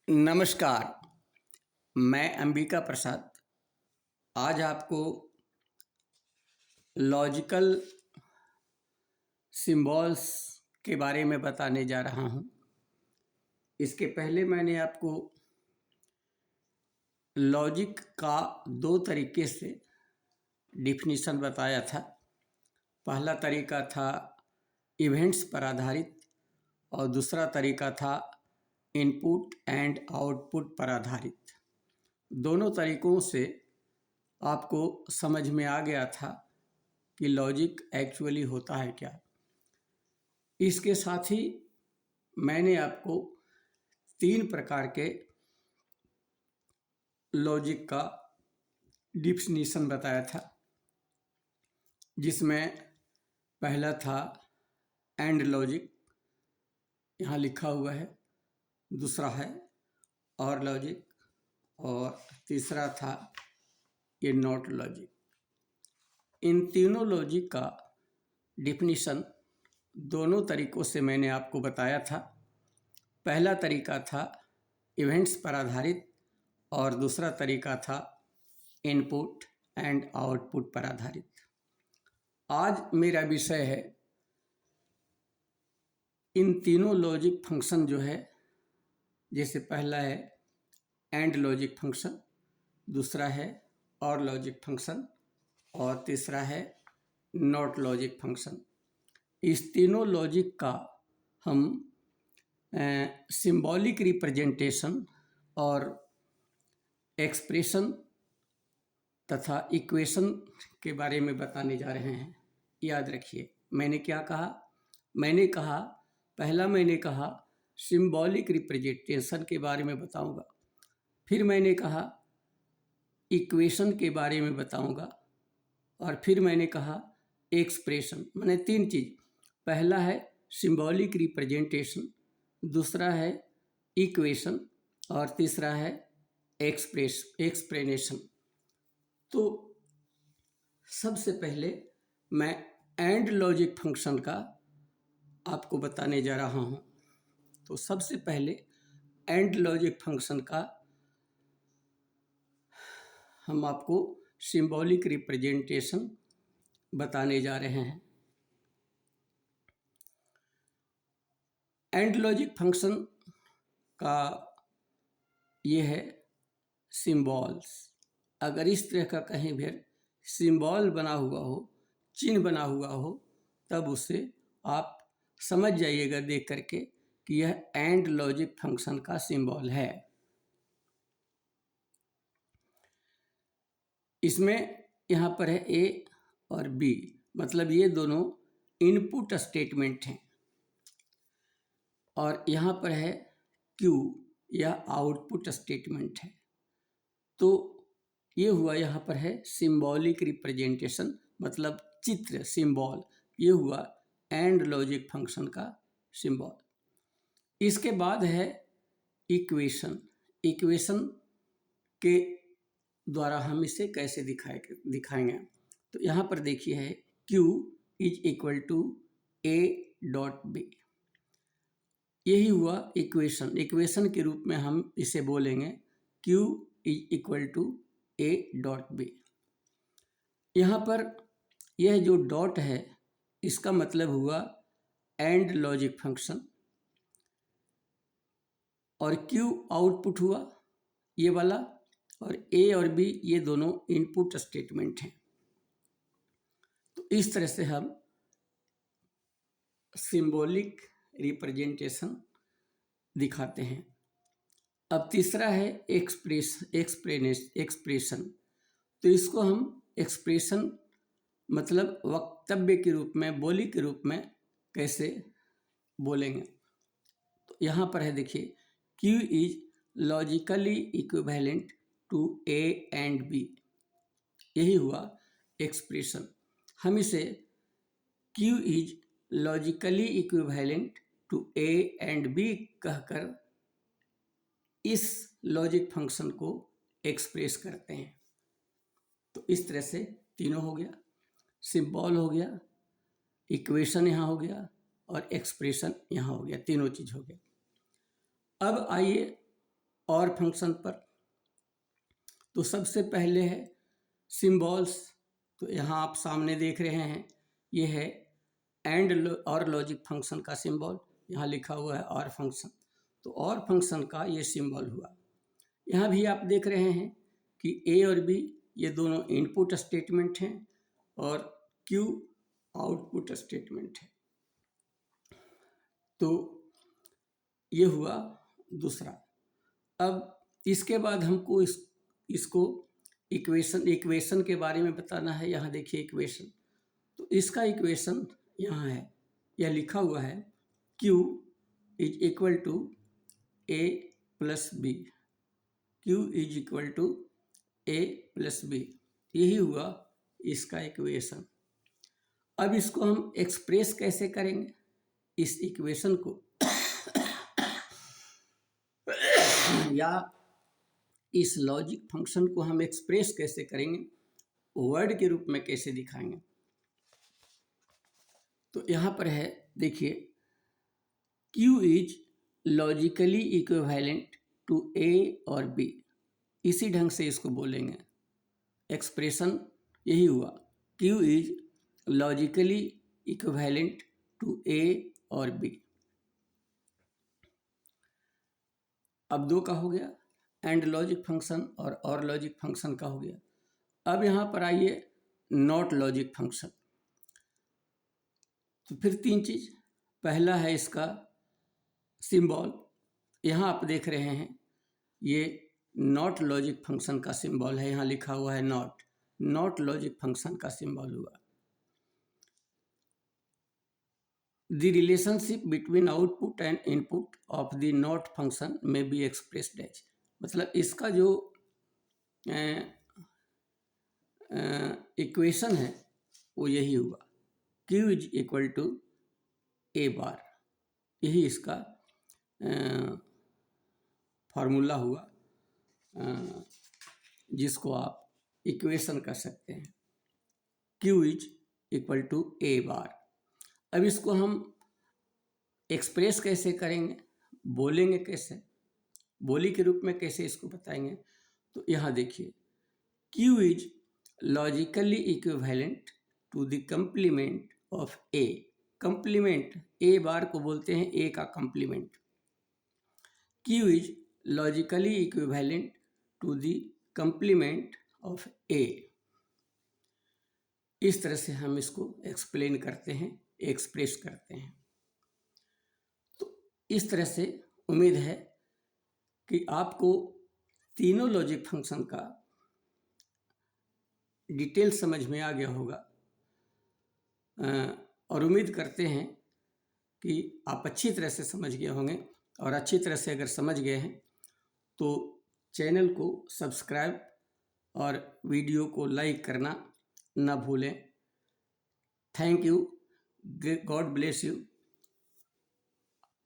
नमस्कार। मैं अंबिका प्रसाद आज आपको लॉजिकल सिंबल्स के बारे में बताने जा रहा हूँ। इसके पहले मैंने आपको लॉजिक का दो तरीके से डिफिनीशन बताया था। पहला तरीका था इवेंट्स पर आधारित और दूसरा तरीका था इनपुट एंड आउटपुट पर आधारित। दोनों तरीकों से आपको समझ में आ गया था कि लॉजिक एक्चुअली होता है क्या। इसके साथ ही मैंने आपको 3 प्रकार के लॉजिक का डिफिनीशन बताया था, जिसमें पहला था एंड लॉजिक, यहाँ लिखा हुआ है। दूसरा है और लॉजिक और तीसरा था ये नॉट लॉजिक। इन तीनों लॉजिक का डिफिनीशन दोनों तरीकों से मैंने आपको बताया था। पहला तरीका था इवेंट्स पर आधारित और दूसरा तरीका था इनपुट एंड आउटपुट पर आधारित। आज मेरा विषय है इन तीनों लॉजिक फंक्शन जो है, जैसे पहला है एंड लॉजिक फंक्शन, दूसरा है और लॉजिक फंक्शन और तीसरा है नॉट लॉजिक फंक्शन। इस तीनों लॉजिक का हम सिंबॉलिक रिप्रेजेंटेशन और एक्सप्रेशन तथा इक्वेशन के बारे में बताने जा रहे हैं। याद रखिए मैंने क्या कहा। मैंने कहा सिंबॉलिक रिप्रेजेंटेशन के बारे में बताऊंगा, फिर मैंने कहा इक्वेशन के बारे में बताऊंगा और फिर मैंने कहा एक्सप्रेशन। मैंने 3 चीज़, पहला है सिंबॉलिक रिप्रेजेंटेशन, दूसरा है इक्वेशन और तीसरा है एक्सप्लेनेशन। तो सबसे पहले मैं एंड लॉजिक फंक्शन का आपको बताने जा रहा हूँ। तो सबसे पहले एंड लॉजिक फंक्शन का हम आपको सिंबॉलिक रिप्रेजेंटेशन बताने जा रहे हैं। एंड लॉजिक फंक्शन का ये है सिंबल्स। अगर इस तरह का कहीं भी सिंबल बना हुआ हो, चिन्ह बना हुआ हो, तब उसे आप समझ जाइएगा देख करके कि यह एंड लॉजिक फंक्शन का सिंबल है। इसमें यहाँ पर है ए और बी, मतलब ये दोनों इनपुट स्टेटमेंट हैं, और यहाँ पर है क्यू, यह आउटपुट स्टेटमेंट है। तो ये हुआ, यहाँ पर है सिंबॉलिक रिप्रेजेंटेशन, मतलब चित्र, सिंबल। ये हुआ एंड लॉजिक फंक्शन का सिंबल। इसके बाद है इक्वेशन। इक्वेशन के द्वारा हम इसे कैसे दिखाएंगे। तो यहाँ पर देखिए है Q is equal to A dot B। यही हुआ इक्वेशन। इक्वेशन के रूप में हम इसे बोलेंगे Q is equal to A dot B। यहाँ पर यह जो डॉट है इसका मतलब हुआ एंड लॉजिक फंक्शन, और Q आउटपुट हुआ ये वाला, और A और B ये दोनों इनपुट स्टेटमेंट हैं। तो इस तरह से हम सिंबॉलिक रिप्रेजेंटेशन दिखाते हैं। अब तीसरा है एक्सप्रेशन। तो इसको हम एक्सप्रेशन मतलब वक्तव्य के रूप में, बोली के रूप में कैसे बोलेंगे। तो यहाँ पर है देखिए Q is logically equivalent to A and B। यही हुआ एक्सप्रेशन। हम इसे Q is logically equivalent to A and B कहकर इस लॉजिक फंक्शन को एक्सप्रेस करते हैं। तो इस तरह से तीनों हो गया, सिंबल हो गया, इक्वेशन यहाँ हो गया और एक्सप्रेशन यहाँ हो गया, तीनों चीज हो गया। अब आइए और फंक्शन पर। तो सबसे पहले है सिंबल्स। तो यहाँ आप सामने देख रहे हैं, ये है एंड और लॉजिक फंक्शन का सिंबल, यहाँ लिखा हुआ है और फंक्शन। तो और फंक्शन का ये सिंबल हुआ। यहाँ भी आप देख रहे हैं कि ए और बी ये दोनों इनपुट स्टेटमेंट हैं और क्यू आउटपुट स्टेटमेंट है। तो ये हुआ दूसरा। अब इसके बाद हमको इसको इक्वेशन के बारे में बताना है। यहाँ देखिए इक्वेशन, तो इसका इक्वेशन यहाँ है, यह लिखा हुआ है Q is equal to A plus B. Q is equal to A plus B, यही हुआ इसका इक्वेशन। अब इसको हम एक्सप्रेस कैसे करेंगे, इस इक्वेशन को या इस लॉजिक फंक्शन को हम एक्सप्रेस कैसे करेंगे, वर्ड के रूप में कैसे दिखाएंगे। तो यहाँ पर है, देखिए Q is logically equivalent to A और B, इसी ढंग से इसको बोलेंगे। एक्सप्रेशन यही हुआ, Q is logically equivalent to A और B। अब दो का हो गया, एंड लॉजिक फंक्शन और लॉजिक फंक्शन का हो गया। अब यहाँ पर आइए नॉट लॉजिक फंक्शन। तो फिर तीन चीज, पहला है इसका सिंबल, यहाँ आप देख रहे हैं ये नॉट लॉजिक फंक्शन का सिंबल है, यहाँ लिखा हुआ है नॉट लॉजिक फंक्शन का सिंबल हुआ। The relationship between output and input of the not function may be expressed as, मतलब इसका जो इक्वेशन है वो यही हुआ, Q is equal to A bar, यही इसका फार्मूला हुआ, जिसको आप इक्वेशन कर सकते हैं। Q is equal to A bar. अब इसको हम एक्सप्रेस कैसे करेंगे, बोलेंगे कैसे, बोली के रूप में कैसे इसको बताएंगे। तो यहाँ देखिए Q is logically equivalent to the complement of A। Complement A bar को बोलते हैं A का complement. Q is logically equivalent to the complement of A। इस तरह से हम इसको एक्सप्लेन करते हैं, एक्सप्रेस करते हैं। तो इस तरह से उम्मीद है कि आपको तीनों लॉजिक फंक्शन का डिटेल समझ में आ गया होगा, और उम्मीद करते हैं कि आप अच्छी तरह से समझ गए होंगे। और अच्छी तरह से अगर समझ गए हैं तो चैनल को सब्सक्राइब और वीडियो को लाइक करना ना भूलें। Thank you, God bless you.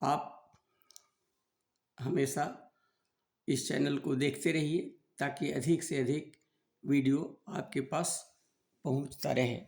आप हमेशा इस चैनल को देखते रहिए ताकि अधिक से अधिक वीडियो आपके पास पहुंचता रहे।